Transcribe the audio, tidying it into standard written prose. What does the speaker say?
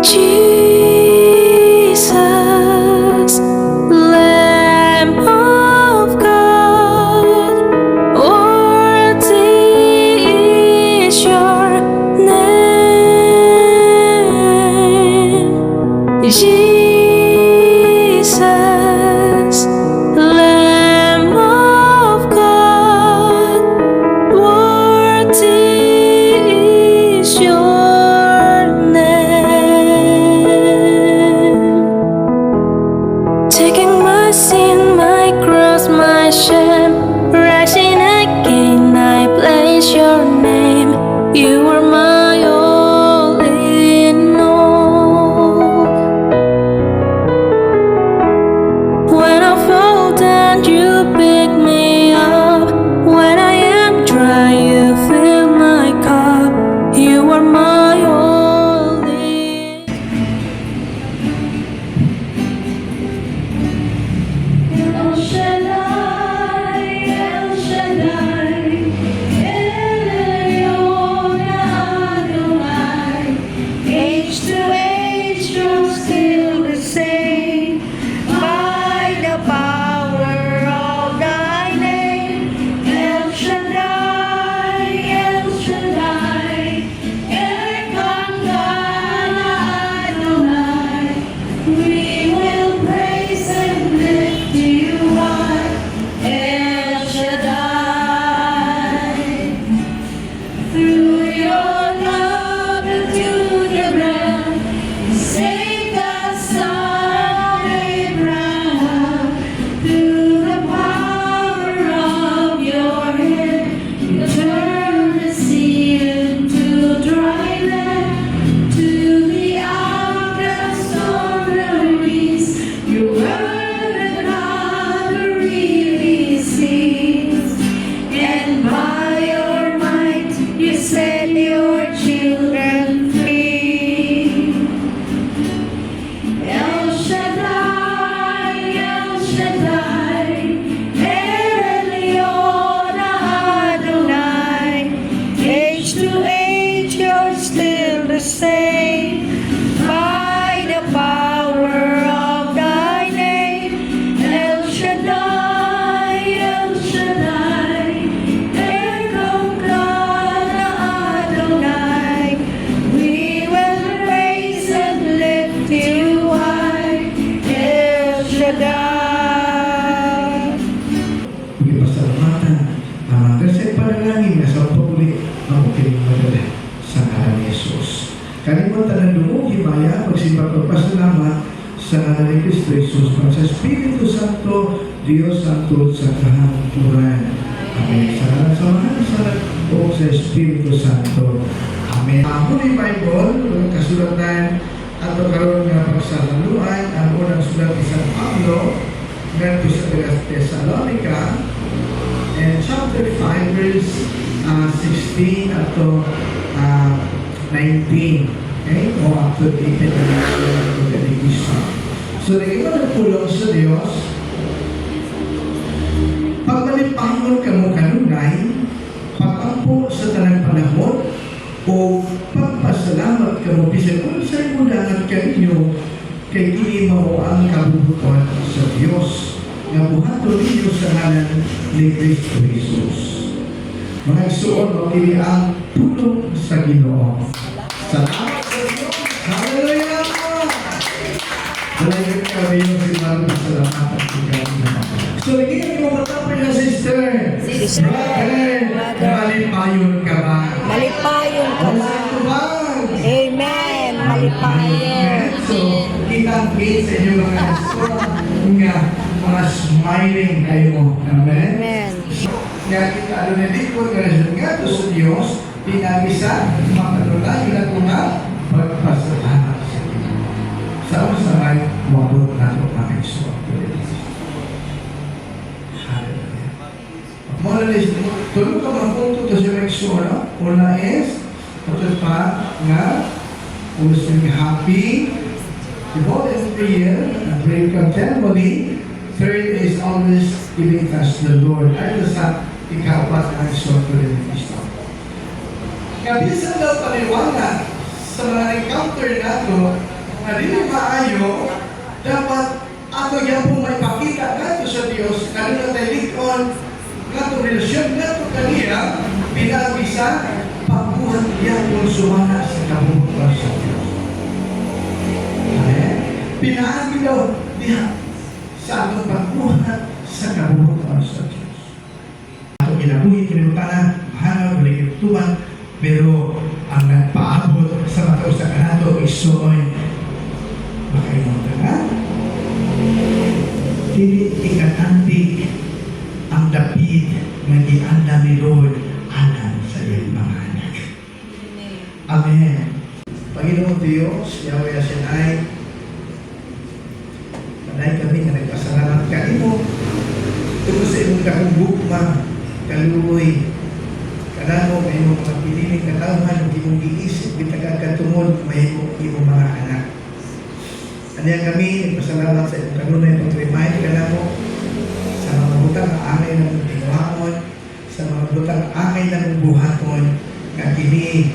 Jesus, Lamb of God, worthy is your name. Jesus, Lamb of God, worthy is your name. Taking my sin, my cross, my shame, rising again, I place your name. You are my all in all. When I fall down, you pick me up. When I am dry, you fill my cup. You are my all in. El Shaddai, El Shaddai, El Elyon Adonai. Age to age, you're still the same. By the power of thy name, El Shaddai, El Shaddai, Elyon Adonai. We will praise and lift you high, El Shaddai. Through your love to the realm, you saved the son of Abraham. Through the power of your hand, you turned the sea into dry land. To the outcast of the reeds, your word and never really cease. And by your might, you set your children free. El Shaddai, El Shaddai, El Elyon Adonai. Age to age, you're still the same. By the power of thy name, El Shaddai, El Shaddai, Elyon Adonai. We will praise and lift you high, El Shaddai. Pasalamatan ang kasi panalangin na sa pagpuli ang mukiling madala sa ngalan ni Jesus. Kalimutan ng dugo, himaya, magsimba pagpasalamat sa ngalan ni Kristo Jesus, sa Espiritu Santo, Diyos Santo sa kahanturan. Amen. Sa ngalan sa mahal sa o sa Espiritu Santo. Amen. Ang Holy Bible, kasulatan at karoon nga pagsalaluan, ang unang sulat ni San Pablo, ngadto sa Thessalonica, and chapter 5 verse 16 to 19, okay? O up to 18 na isa. So naging nagpulong sa Diyos, pag malipangon ka mo kanunay, pagampo sa tanang panahon, o pagpasalamat ka mo bisan kung sa'y mudangan kaninyo, kay dili mo ang kabubukan sa Diyos nga buhaton ninyo sa ngalan ni Kristo Jesus. Mga igsoon, magkili ang pulong sa Ginoo. Salamat sa Diyos! Hallelujah! Salamat kami yung silang salamat at ikaw naman. So, naging mo matapay na sister. Brother, malipayon ka ba? Malipayon ka ba? Amen. Malipayon. So, kita-kita sa inyo mga igsoon nga mga smiling kayo. Amen? Amen. Nga kita na dito nga to sa Diyos, pinagisa, makanulay na ito nga, pagpasalamat sa Diyos. Sa usamay, mabot na ito ang Igsoon. Hallelujah. Muna is, tulog ka mga punto to sa Igsoon. Una is, ito pa nga, gusto nyo happy, devoted to prayer, and pray continually. Third is always giving thanks to the Lord. Ay, sa ikapat ang Igsoon ko rin ng Kristo. Kaya bisan daw paliwanag sa mga encounter nato na dili maayo, dapat ato yan po may pakita nato sa Diyos na doon natin likon nato relasyon nato kaniya pinabisa pagbuhat niya kung sumana sa kabubuhan sa Diyos. Amen? Pinaagi daw niya sa atong pagbuhat sa kabubuhan sa Diyos. Ato kinabuhi, kinutana, mahalaw, maligituban, pero ang nagpaabot sa mataw sa kanato isoy makaimutan ka? Dili ikatantik ang dapit nga gianda ni Lord anan sa iyang mga anak. Amen. Panginoon Diyos, Yahweh Sinai, panay kami nga nagpasalamat kanimo tungkol sa imong kahugugma, kaluoy, kanamo may imong mga piniling katawhan, imong giisip, bitagagkatungod, may imong mga anak. Kanya kami, nagpasalamat sa iyong kanunay pag-remind ka na mo sa mga butang angay ng tinuhamon, sa mga butang angay ng buhaton, nga kini